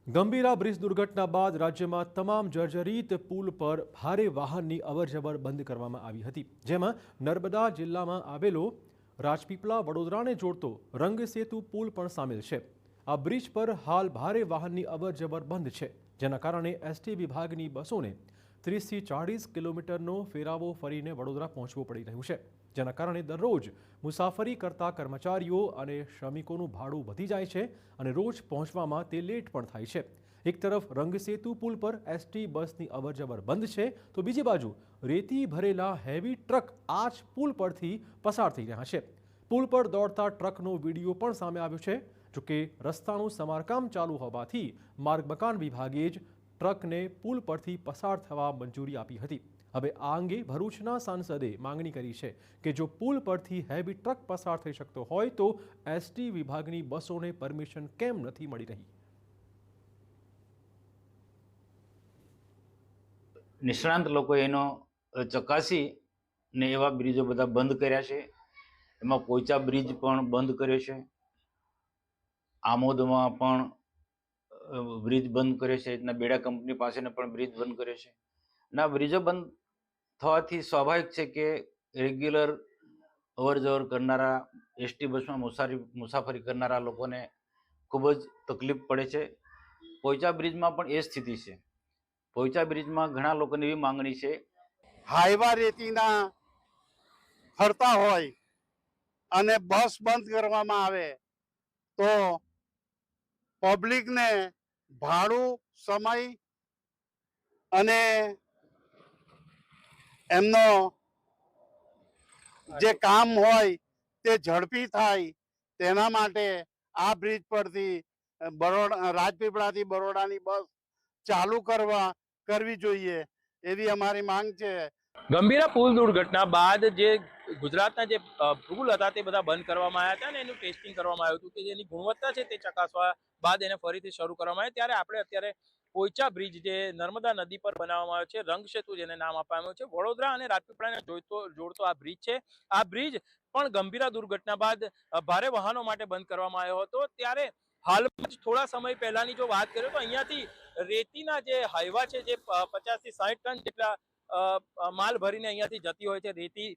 Gambhira bridge દુર્ઘટના બાદ રાજ્યમાં તમામ જર્જરિત પુલ પર ભારે વાહનની અવરજવર બંધ કરવામાં આવી હતી, જેમાં નર્મદા જિલ્લામાં આવેલો રાજપીપળા વડોદરાને જોડતો રંગસેતુ પુલ પણ સામેલ છે। આ બ્રિજ પર હાલ ભારે વાહનની અવરજવર બંધ છે, જેના કારણે એસટી વિભાગની બસોને 30 થી 40 કિલોમીટરનો ફેરાવો ફરીને વડોદરા પહોંચવું પડી રહ્યું છે, જેના કારણે દરરોજ મુસાફરી કરતા કર્મચારીઓ અને શ્રમિકોનું ભાડું વધી જાય છે અને રોજ પહોંચવામાં તે લેટ પણ થાય છે। એક તરફ રંગસેતુ પુલ પર એસટી બસની અવરજવર બંધ છે, તો બીજી બાજુ રેતી ભરેલા હેવી ટ્રક આ જ પુલ પરથી પસાર થઈ રહ્યા છે। પુલ પર દોડતા ટ્રકનો વિડીયો પણ સામે આવ્યો છે। જોકે રસ્તાનું સમારકામ ચાલુ હોવાથી માર્ગ મકાન વિભાગે જ ટ્રકને પુલ પરથી પસાર થવા મંજૂરી આપી હતી। હવે આ અંગે ભરૂચના સાંસદે માંગણી કરી છે કે જો પુલ પરથી હેવી ટ્રક પસાર થઈ શકતો હોય તો એસટી વિભાગની બસોને પરમિશન કેમ નથી મળી રહી। નિષ્ણાંત લોકોએ એનો ચકાસી ને એવા બ્રિજો બધા બંધ કર્યા છે। એમાં પોઈચા બ્રિજ પણ બંધ કર્યો છે, આમોદમાં પણ બ્રિજ બંધ કર્યો છે, એના બેડા કંપની પાસેનો પણ બ્રિજ બંધ કર્યો છે। ના બ્રિજો બંધ થવાથી સ્વાભાવિક છે કે રેગ્યુલર અવર જવર કરનારા એસટી બસમાં મુસાફરી કરનારા લોકોને ખૂબ જ તકલીફ પડે છે। પોઈચા બ્રિજમાં પણ એ સ્થિતિ છે। પોઈચા બ્રિજમાં ઘણા લોકોની એવી માંગણી છે, હાઈવા રેતીના ફરતા હોય અને બસ બંધ કરવામાં આવે તો પબ્લિકને ભાડું, સમય અને એમનો જે કામ હોય તે ઝડપી થાય તેના માટે આ બ્રિજ પરથી રાજપીપળાથી બરોડાની બસ ચાલુ કરવી જોઈએ એવી અમારી માંગ છે। ગંભીરા પુલ દુર્ઘટના બાદ જે ગુજરાતના જે પુલ હતા તે બધા બંધ કરવામાં આવ્યા હતા અને એનું ટેસ્ટિંગ કરવામાં આવ્યું હતું કે જેની ગુણવત્તા છે તે ચકાસવા બાદ એને ફરીથી શરૂ કરવામાં આવે। ત્યારે આપણે અત્યારે પોઈચા બ્રિજ જે નર્મદા નદી પર બનાવવામાં આવ્યો છે, રંગસેતુ જેને નામ આપવામાં આવ્યું છે, વડોદરા અને રાજપીપળાને જોડતો આ બ્રિજ છે। આ બ્રિજ પણ ગંભીરા દુર્ઘટના બાદ ભારે વાહનો માટે બંધ કરવામાં આવ્યો હતો। ત્યારે હાલમાં જ થોડા સમય પહેલાની જો વાત કરીએ તો અહીંયાથી રેતીના જે હાઈવા છે, જે 50 થી 60 ટન જેટલા માલ ભરીને અહીંયાથી જતી હોય છે રેતી,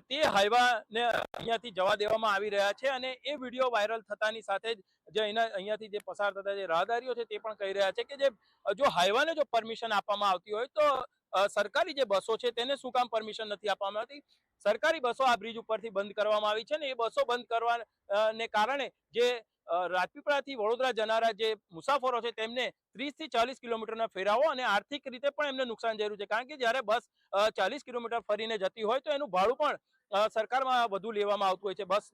તે હાઈવાને અહીંયાથી જવા દેવામાં આવી રહ્યા છે અને એ વિડીયો વાયરલ થતાની સાથે જ અહીંયાથી જે પસાર થતા જે રાહદારીઓ છે તે પણ કહી રહ્યા છે કે જો હાઈવાને જો પરમિશન આપવામાં આવતી હોય તો સરકારી જે બસો છે તેને શું કામ પરમિશન નથી આપવામાં આવતી। સરકારી બસો આ બ્રિજ ઉપરથી બંધ કરવામાં આવી છે ને એ બસો બંધ કરવાને કારણે જે રાજપીપળાથી વડોદરા જનારા જે મુસાફરો છે તેમને 30 થી 40 કિલોમીટરના ફેરાવો અને આર્થિક રીતે પણ એમને નુકસાન જરૂર છે, કારણ કે જ્યારે બસ 40 કિલોમીટર ફરીને જતી હોય તો એનું ભાડું પણ સરકારમાં વધુ લેવામાં આવતું હોય છે, બસ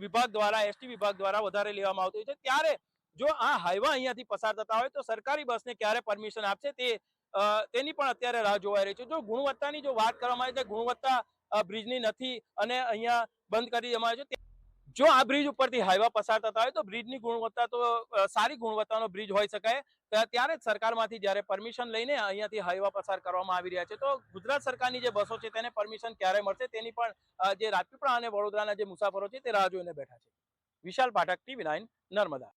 વિભાગ દ્વારા, એસટી વિભાગ દ્વારા વધારે લેવામાં આવતું હોય છે। ત્યારે જો આ હાઈવા અહીંયાથી પસાર થતા હોય તો સરકારી બસને ક્યારે પરમિશન આપશે તેની પણ અત્યારે રાહ જોવાઈ રહી છે। જો ગુણવત્તાની જો વાત કરવામાં આવે તો ગુણવત્તા બ્રિજની નથી અને અહીંયા બંધ કરી દેવામાં આવે છે। જો આ બ્રિજ ઉપરથી હાઈવા પસાર થતા હોય તો બ્રિજની ગુણવત્તા તો સારી ગુણવત્તાનો બ્રિજ હોઈ શકાય, ત્યારે જ સરકારમાંથી જ્યારે પરમિશન લઈને અહીંયાથી હાઈવા પસાર કરવામાં આવી રહ્યા છે તો ગુજરાત સરકારની જે બસો છે તેને પરમિશન ક્યારે મળશે તેની પણ જે રાજપીપળા અને વડોદરાના જે મુસાફરો છે તે રાહ જોઈને બેઠા છે। વિશાલ પાઠક, TV9 નર્મદા।